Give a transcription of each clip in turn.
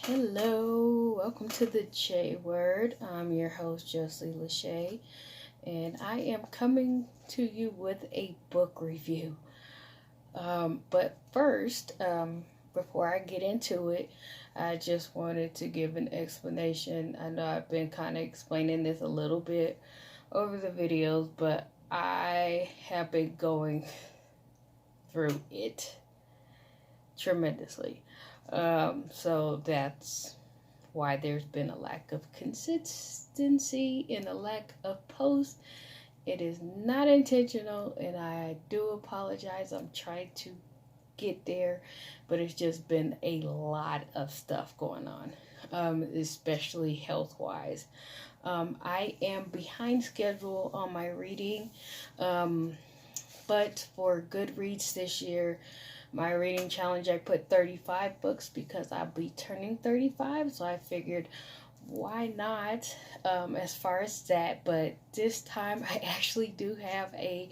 Hello, welcome to the J Word. I'm your host, Josie Lachey, and I am coming to you with a book review. But first, before I get into it, I just wanted to give an explanation. I know I've been kind of explaining this a little bit over the videos, but I have been going through it tremendously. So that's why there's been a lack of consistency and a lack of posts. It is not intentional, and I do apologize. I'm trying to get there, but it's just been a lot of stuff going on, especially health wise. I am behind schedule on my reading, but for Goodreads this year, my reading challenge, I put 35 books because I'll be turning 35. So I figured, why not as far as that? But this time I actually do have a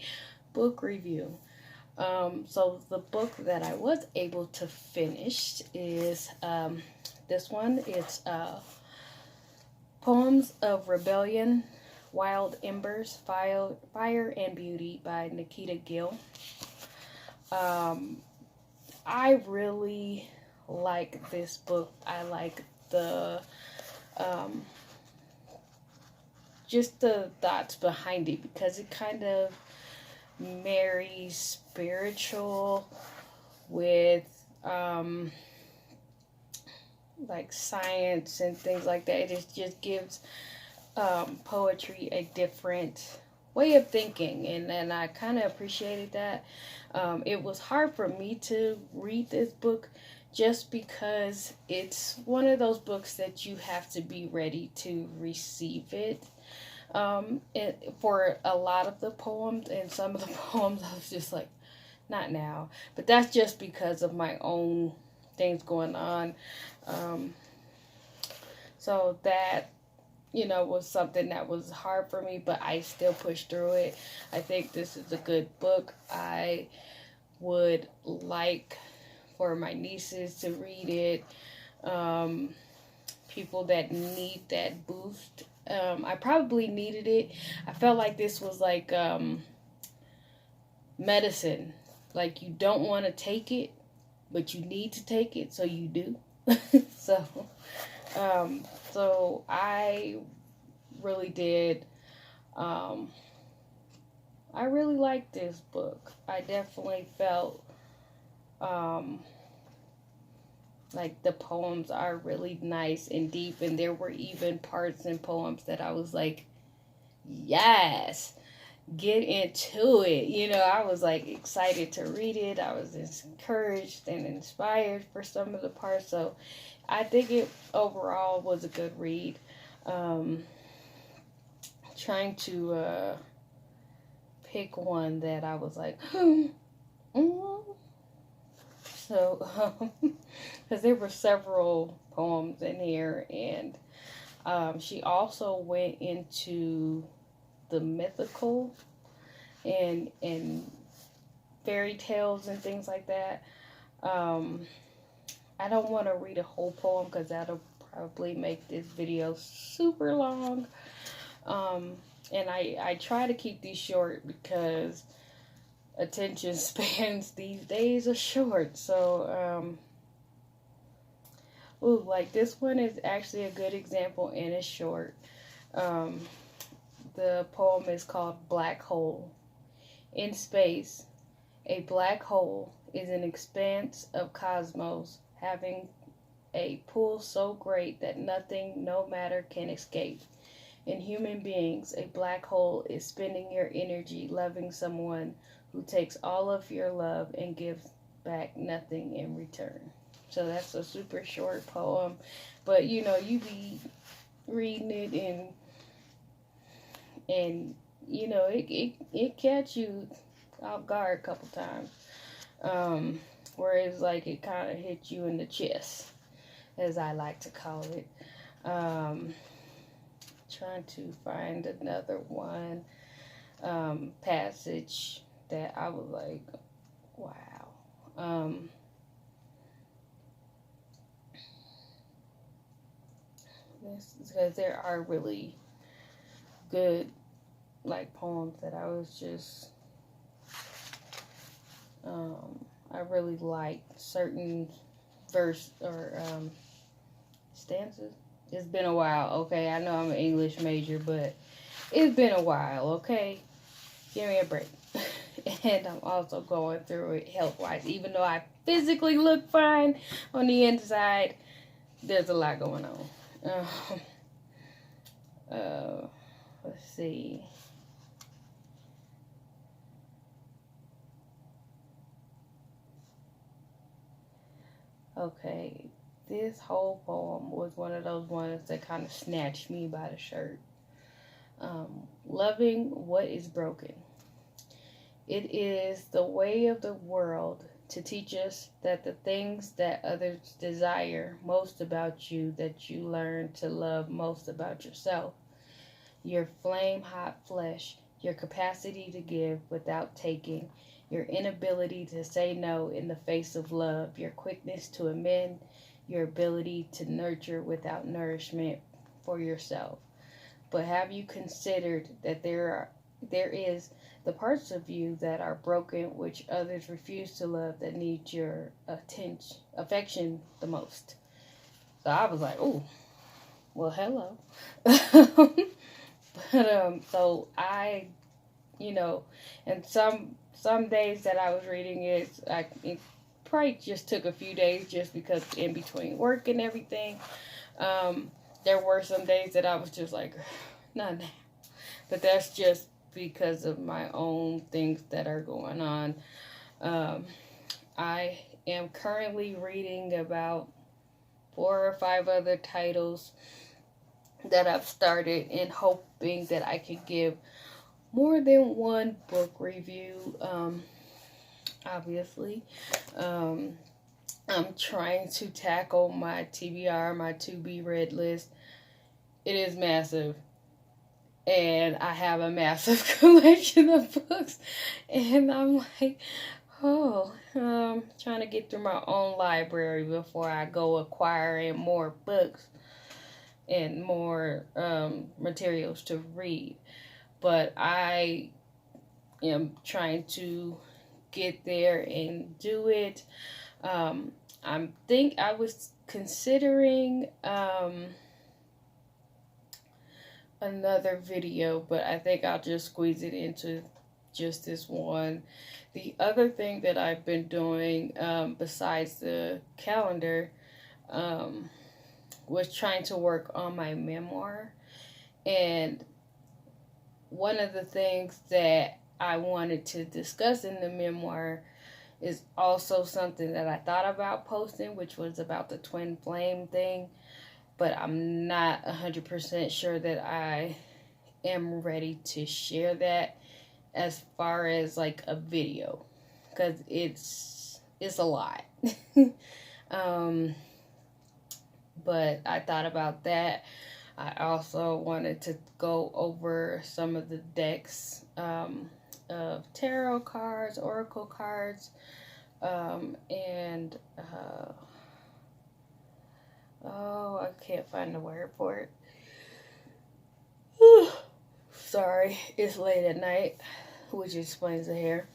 book review. So the book that I was able to finish is this one. It's Poems of Rebellion, Wild Embers, Fire and Beauty by Nikita Gill. I really like this book. I like the just the thoughts behind it because it kind of marries spiritual with like science and things like that. It just gives poetry a different way of thinking, and I kind of appreciated that. It was hard for me to read this book just because it's one of those books that you have to be ready to receive it. For a lot of the poems, and some of the poems I was just like, not now. But that's just because of my own things going on. So that was something that was hard for me, but I still pushed through it. I think this is a good book. I would like for my nieces to read it. People that need that boost. I probably needed it. I felt like this was like medicine. Like you don't want to take it, but you need to take it, so you do. so, so I really did. I really liked this book. I definitely felt like the poems are really nice and deep, and there were even parts in poems that I was like, yes, get into it. I was like excited to read it. I was encouraged and inspired for some of the parts. So I think it overall was a good read. Trying to pick one that I was like, so, because there were several poems in here, and she also went into the mythical and fairy tales and things like that. I don't want to read a whole poem because that'll probably make this video super long. And I try to keep these short because attention spans these days are short. So, like this one is actually a good example and it's short. The poem is called Black Hole. In space, a black hole is an expanse of cosmos having a pull so great that nothing, no matter, can escape. In human beings, a black hole is spending your energy loving someone who takes all of your love and gives back nothing in return. So that's a super short poem, but you be reading it and it catch you off guard a couple times. Whereas like it kind of hit you in the chest, as I like to call it. Trying to find another one passage that I was like, wow. this because there are really good like poems that I was just I really like certain verse or stanzas. It's been a while, okay? I know I'm an English major, but it's been a while, okay? Give me a break. And I'm also going through it health-wise. Even though I physically look fine on the inside, there's a lot going on. Let's see. Okay, this whole poem was one of those ones that kind of snatched me by the shirt. Loving what is broken. It is the way of the world to teach us that the things that others desire most about you, that you learn to love most about yourself. Your flame hot flesh, your capacity to give without taking, your inability to say no in the face of love, your quickness to amend, your ability to nurture without nourishment for yourself. But have you considered that there is the parts of you that are broken, which others refuse to love, that need your affection the most? So I was like, oh, well, hello. But so I, and some days that I was reading it probably just took a few days just because in between work and everything. There were some days that I was just like, not now. But that's just because of my own things that are going on. I am currently reading about 4 or 5 other titles that I've started and hoping that I could give more than one book review. Obviously. I'm trying to tackle my TBR, my to be read list. It is massive. And I have a massive collection of books. And I'm like, trying to get through my own library before I go acquiring more books and more materials to read. But I am trying to get there and do it. I was considering another video, but I think I'll just squeeze it into just this one. The other thing that I've been doing besides the calendar was trying to work on my memoir. And one of the things that I wanted to discuss in the memoir is also something that I thought about posting, which was about the twin flame thing. But I'm not 100% sure that I am ready to share that as far as like a video, because it's a lot. But I thought about that. I also wanted to go over some of the decks of tarot cards, oracle cards, and I can't find the word for it. Sorry, it's late at night, which explains the hair.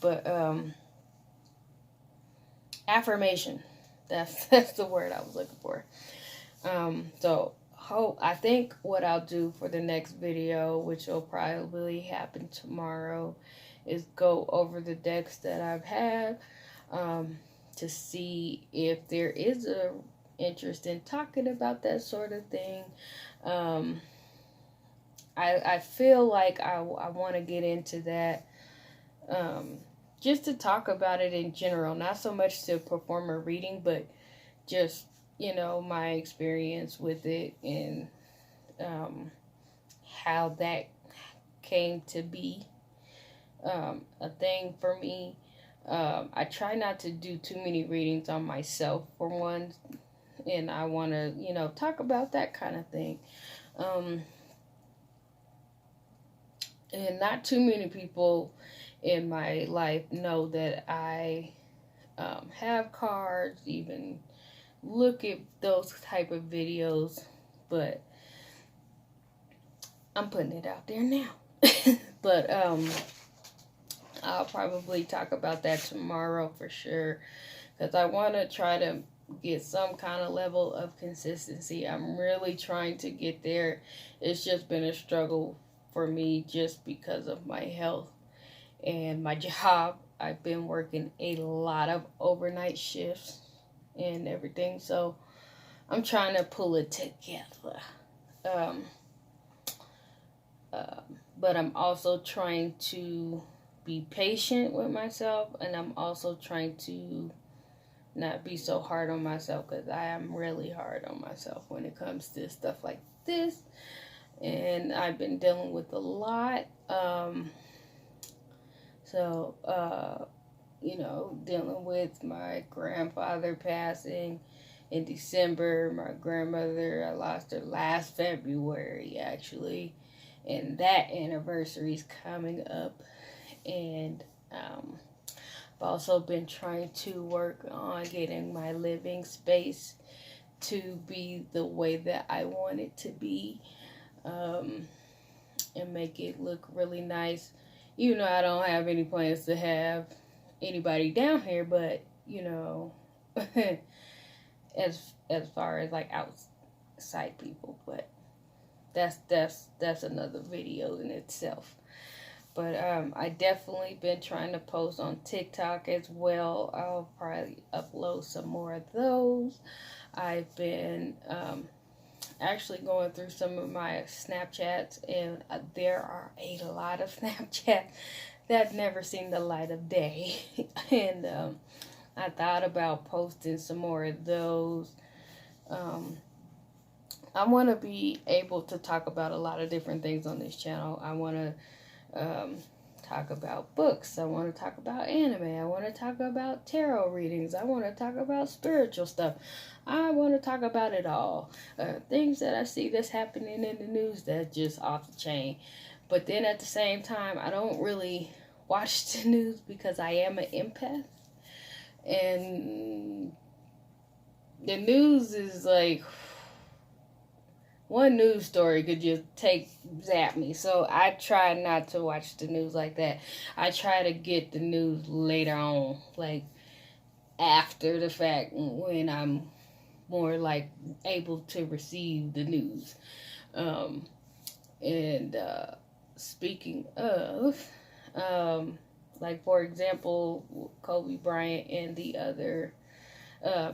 But affirmation. That's the word I was looking for. I think what I'll do for the next video, which will probably happen tomorrow, is go over the decks that I've had to see if there is a interest in talking about that sort of thing. I feel like I want to get into that just to talk about it in general, not so much to perform a reading, but just, my experience with it and how that came to be a thing for me. I try not to do too many readings on myself, for one, and I want to, talk about that kind of thing. And not too many people in my life know that I have cards, even look at those type of videos but I'm putting it out there now. But I'll probably talk about that tomorrow for sure, because I want to try to get some kind of level of consistency. I'm really trying to get there. It's just been a struggle for me just because of my health and my job. I've been working a lot of overnight shifts and everything, so I'm trying to pull it together. But I'm also trying to be patient with myself, and I'm also trying to not be so hard on myself, because I am really hard on myself when it comes to stuff like this, and I've been dealing with a lot. Dealing with my grandfather passing in December. My grandmother, I lost her last February, actually, and that anniversary is coming up. And I've also been trying to work on getting my living space to be the way that I want it to be, and make it look really nice. Even though I don't have any plans to have anybody down here, but as far as like outside people, but that's another video in itself. But I definitely been trying to post on TikTok as well. I'll probably upload some more of those. I've been actually going through some of my Snapchats, and there are a lot of Snapchats that never seen the light of day. And I thought about posting some more of those. I want to be able to talk about a lot of different things on this channel. I want to talk about books. I want to talk about anime. I want to talk about tarot readings. I want to talk about spiritual stuff. I want to talk about it all. Things that I see that's happening in the news that's just off the chain. But then at the same time, I don't really watch the news because I am an empath. And the news is like, one news story could just zap me. So I try not to watch the news like that. I try to get the news later on, like after the fact, when I'm more like able to receive the news. Speaking of, like for example, Kobe Bryant and the other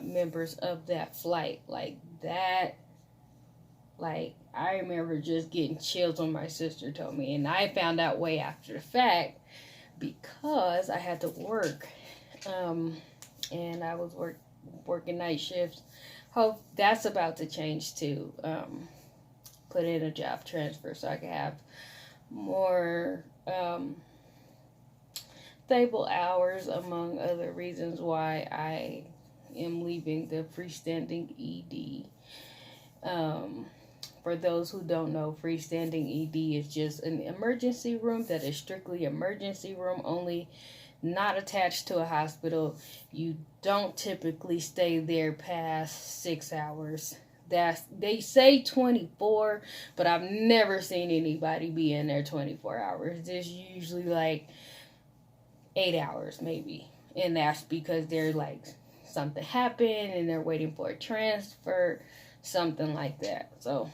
members of that flight, like that. Like, I remember just getting chills when my sister told me. And I found out way after the fact because I had to work. And I was working night shifts. Hope that's about to change too. Put in a job transfer so I can have more stable hours, among other reasons why I am leaving the freestanding ED. For those who don't know, freestanding ED is just an emergency room that is strictly emergency room only, not attached to a hospital. You don't typically stay there past 6 hours. They say 24, but I've never seen anybody be in there 24 hours. It's usually like 8 hours maybe. And that's because they're like, something happened and they're waiting for a transfer, something like that. So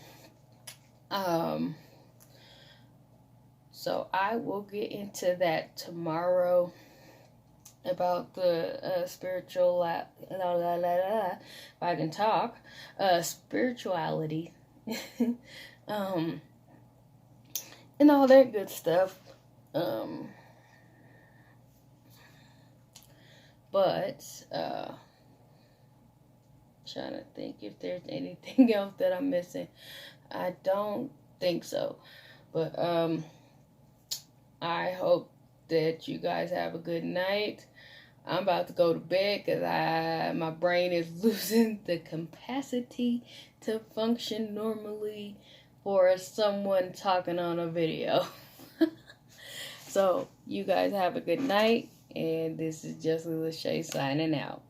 I will get into that tomorrow about the spiritual, if I can talk, spirituality, and all that good stuff. Trying to think if there's anything else that I'm missing. I don't think so. But I hope that you guys have a good night. I'm about to go to bed because my brain is losing the capacity to function normally for someone talking on a video. So you guys have a good night, and this is Just Lachey signing out.